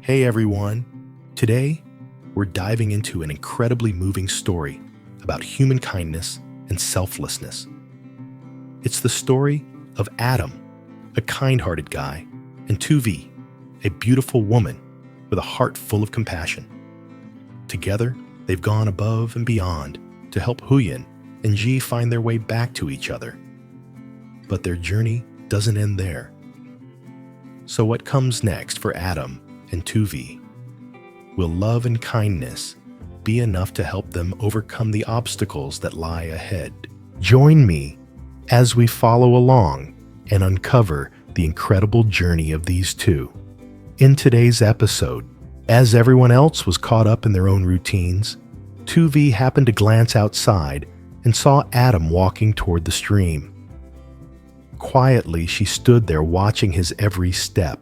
Hey everyone! Today, we're diving into an incredibly moving story about human kindness and selflessness. It's the story of Adam, a kind-hearted guy, and Tuvi, a beautiful woman with a heart full of compassion. Together, they've gone above and beyond to help Huyen and Ji find their way back to each other. But their journey doesn't end there. So what comes next for Adam and Tuvi? Will love and kindness be enough to help them overcome the obstacles that lie ahead? Join me as we follow along and uncover the incredible journey of these two. In today's episode, as everyone else was caught up in their own routines, Tuvi happened to glance outside and saw Adam walking toward the stream. Quietly, she stood there watching his every step.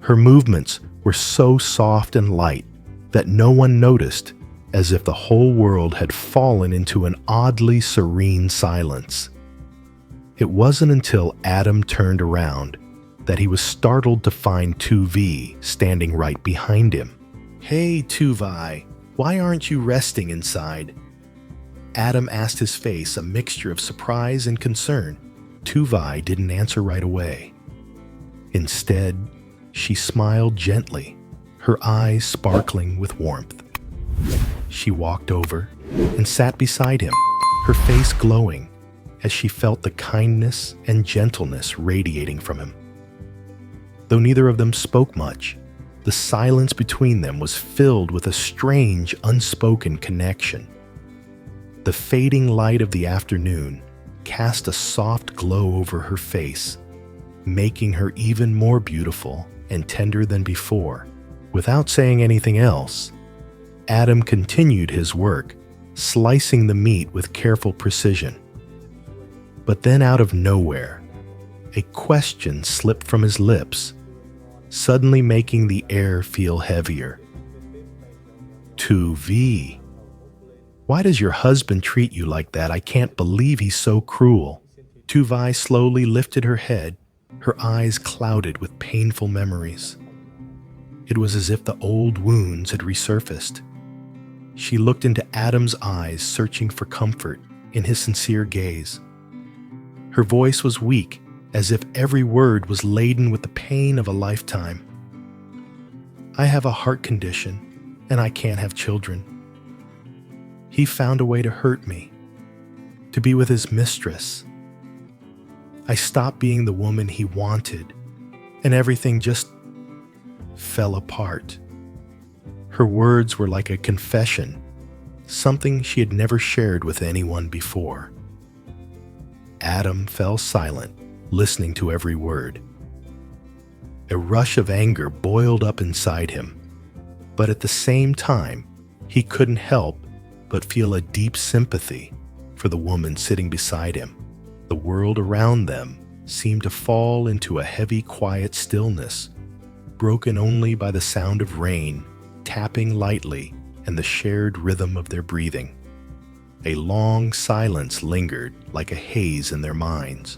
Her movements were so soft and light that no one noticed, as if the whole world had fallen into an oddly serene silence. It wasn't until Adam turned around that he was startled to find Tuvi standing right behind him. "Hey, Tuvi, why aren't you resting inside?" Adam asked, his face a mixture of surprise and concern. Tuvi didn't answer right away. Instead, she smiled gently, her eyes sparkling with warmth. She walked over and sat beside him, her face glowing as she felt the kindness and gentleness radiating from him. Though neither of them spoke much, the silence between them was filled with a strange, unspoken connection. The fading light of the afternoon cast a soft glow over her face, making her even more beautiful and tender than before. Without saying anything else, Adam continued his work, slicing the meat with careful precision. But then out of nowhere, a question slipped from his lips, suddenly making the air feel heavier. "Tuvi, why does your husband treat you like that? I can't believe he's so cruel." Tuvi slowly lifted her head, her eyes clouded with painful memories. It was as if the old wounds had resurfaced. She looked into Adam's eyes, searching for comfort in his sincere gaze. Her voice was weak, as if every word was laden with the pain of a lifetime. "I have a heart condition, and I can't have children. He found a way to hurt me, to be with his mistress. I stopped being the woman he wanted, and everything just fell apart." Her words were like a confession, something she had never shared with anyone before. Adam fell silent, listening to every word. A rush of anger boiled up inside him, but at the same time, he couldn't help but feel a deep sympathy for the woman sitting beside him. The world around them seemed to fall into a heavy, quiet stillness, broken only by the sound of rain tapping lightly and the shared rhythm of their breathing. A long silence lingered like a haze in their minds.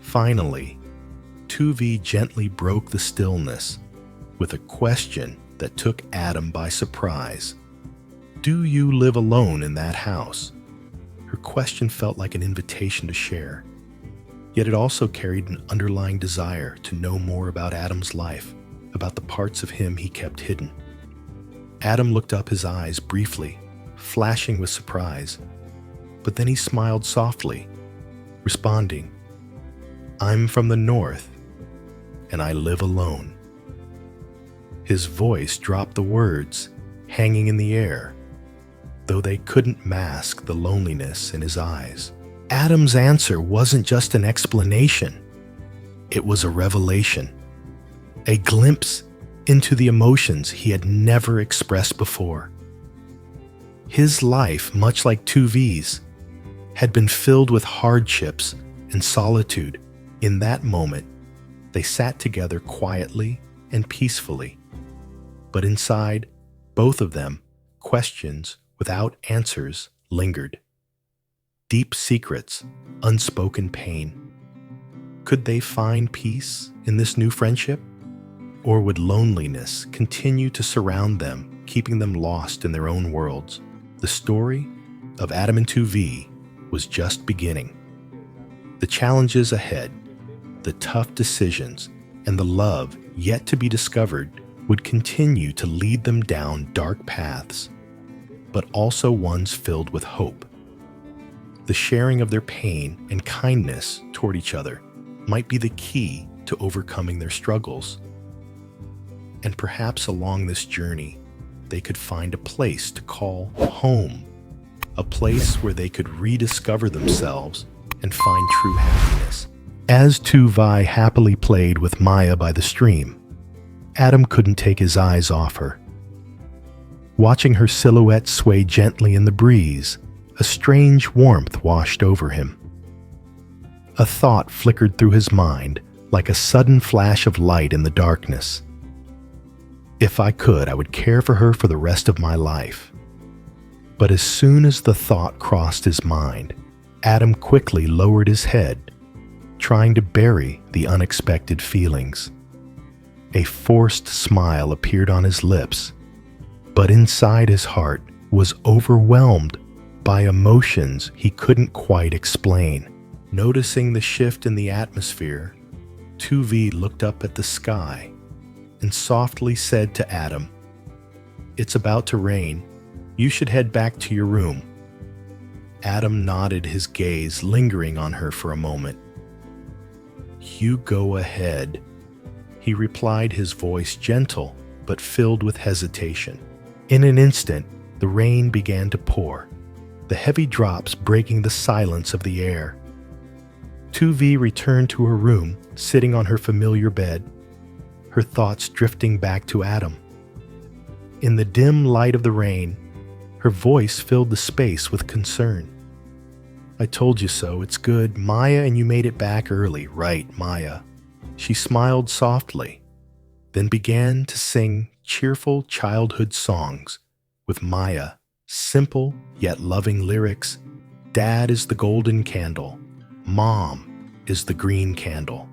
Finally, Tuvi gently broke the stillness with a question that took Adam by surprise. "Do you live alone in that house?" Her question felt like an invitation to share, yet it also carried an underlying desire to know more about Adam's life, about the parts of him he kept hidden. Adam looked up, his eyes briefly, flashing with surprise, but then he smiled softly, responding, "I'm from the north, and I live alone." His voice dropped the words, hanging in the air, though they couldn't mask the loneliness in his eyes. Adam's answer wasn't just an explanation. It was a revelation, a glimpse into the emotions he had never expressed before. His life, much like Tuvi's, had been filled with hardships and solitude. In that moment, they sat together quietly and peacefully. But inside, both of them, questions without answers lingered. Deep secrets, unspoken pain. Could they find peace in this new friendship? Or would loneliness continue to surround them, keeping them lost in their own worlds? The story of Adam and 2V was just beginning. The challenges ahead, the tough decisions, and the love yet to be discovered would continue to lead them down dark paths, but also ones filled with hope. The sharing of their pain and kindness toward each other might be the key to overcoming their struggles. And perhaps along this journey, they could find a place to call home, a place where they could rediscover themselves and find true happiness. As 2V happily played with Maya by the stream, Adam couldn't take his eyes off her. Watching her silhouette sway gently in the breeze, a strange warmth washed over him. A thought flickered through his mind like a sudden flash of light in the darkness. If I could, I would care for her for the rest of my life. But as soon as the thought crossed his mind, Adam quickly lowered his head, trying to bury the unexpected feelings. A forced smile appeared on his lips, but inside his heart was overwhelmed by emotions he couldn't quite explain. Noticing the shift in the atmosphere, 2V looked up at the sky and softly said to Adam, "It's about to rain. You should head back to your room." Adam nodded, his gaze lingering on her for a moment. "You go ahead," he replied, his voice gentle but filled with hesitation. In an instant, the rain began to pour, the heavy drops breaking the silence of the air. 2V returned to her room, sitting on her familiar bed, her thoughts drifting back to Adam. In the dim light of the rain, her voice filled the space with concern. "I told you so, it's good. Maya and you made it back early, right, Maya?" She smiled softly, then began to sing cheerful childhood songs with Maya, simple yet loving lyrics. "Dad is the golden candle, Mom is the green candle."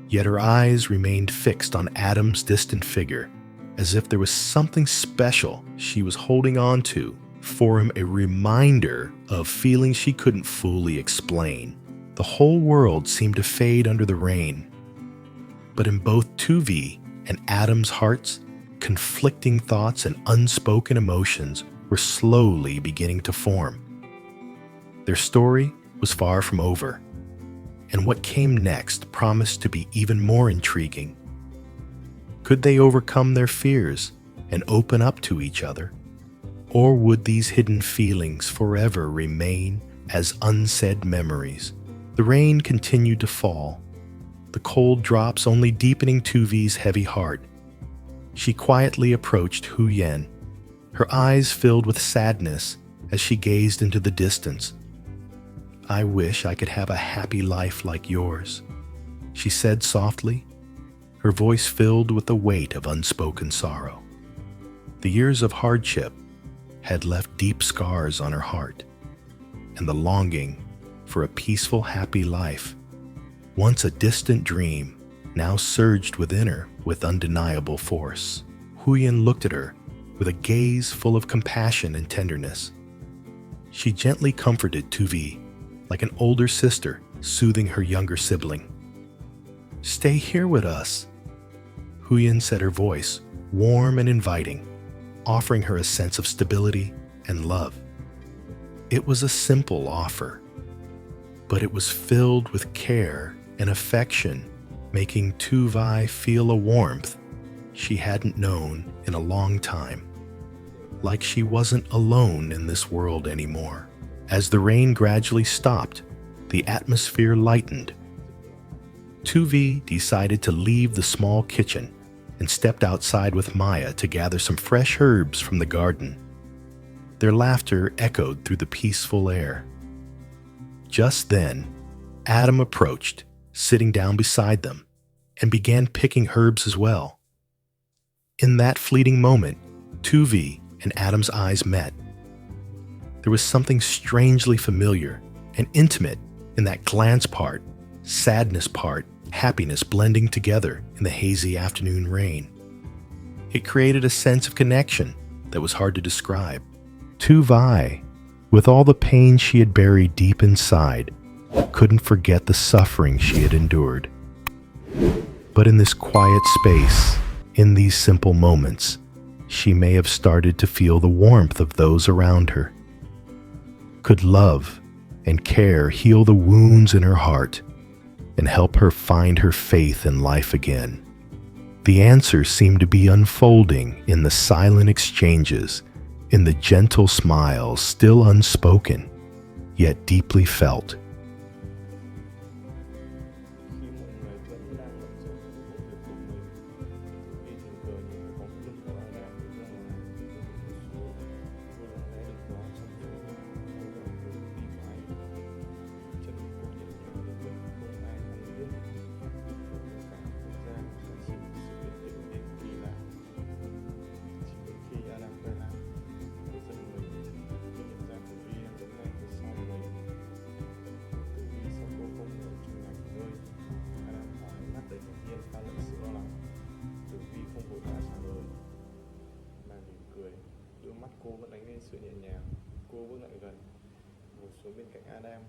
Yet her eyes remained fixed on Adam's distant figure, as if there was something special she was holding on to for him, a reminder of feelings she couldn't fully explain. The whole world seemed to fade under the rain. But in both 2V and Adam's hearts, conflicting thoughts and unspoken emotions were slowly beginning to form. Their story was far from over, and what came next promised to be even more intriguing. Could they overcome their fears and open up to each other? Or would these hidden feelings forever remain as unsaid memories? The rain continued to fall, the cold drops only deepening 2V's heavy heart. She quietly approached Huyen, her eyes filled with sadness as she gazed into the distance. "I wish I could have a happy life like yours," she said softly, her voice filled with the weight of unspoken sorrow. The years of hardship had left deep scars on her heart, and the longing for a peaceful, happy life, once a distant dream, now surged within her with undeniable force. Huyen looked at her with a gaze full of compassion and tenderness. She gently comforted 2V, like an older sister soothing her younger sibling. "Stay here with us," Huyen said, her voice warm and inviting, offering her a sense of stability and love. It was a simple offer, but it was filled with care and affection, making 2Vi feel a warmth she hadn't known in a long time, like she wasn't alone in this world anymore. As the rain gradually stopped, the atmosphere lightened. 2V decided to leave the small kitchen and stepped outside with Maya to gather some fresh herbs from the garden. Their laughter echoed through the peaceful air. Just then, Adam approached, sitting down beside them, and began picking herbs as well. In that fleeting moment, 2V and Adam's eyes met. There was something strangely familiar and intimate in that glance part, sadness part, happiness blending together in the hazy afternoon rain. It created a sense of connection that was hard to describe. Tu Vi, with all the pain she had buried deep inside, couldn't forget the suffering she had endured. But in this quiet space, in these simple moments, she may have started to feel the warmth of those around her. Could love and care heal the wounds in her heart and help her find her faith in life again? The answers seemed to be unfolding in the silent exchanges, in the gentle smiles still unspoken, yet deeply felt. Cô vẫn đánh lên sự nhẹ nhàng. Cô bước lại gần, ngồi xuống bên cạnh Adam.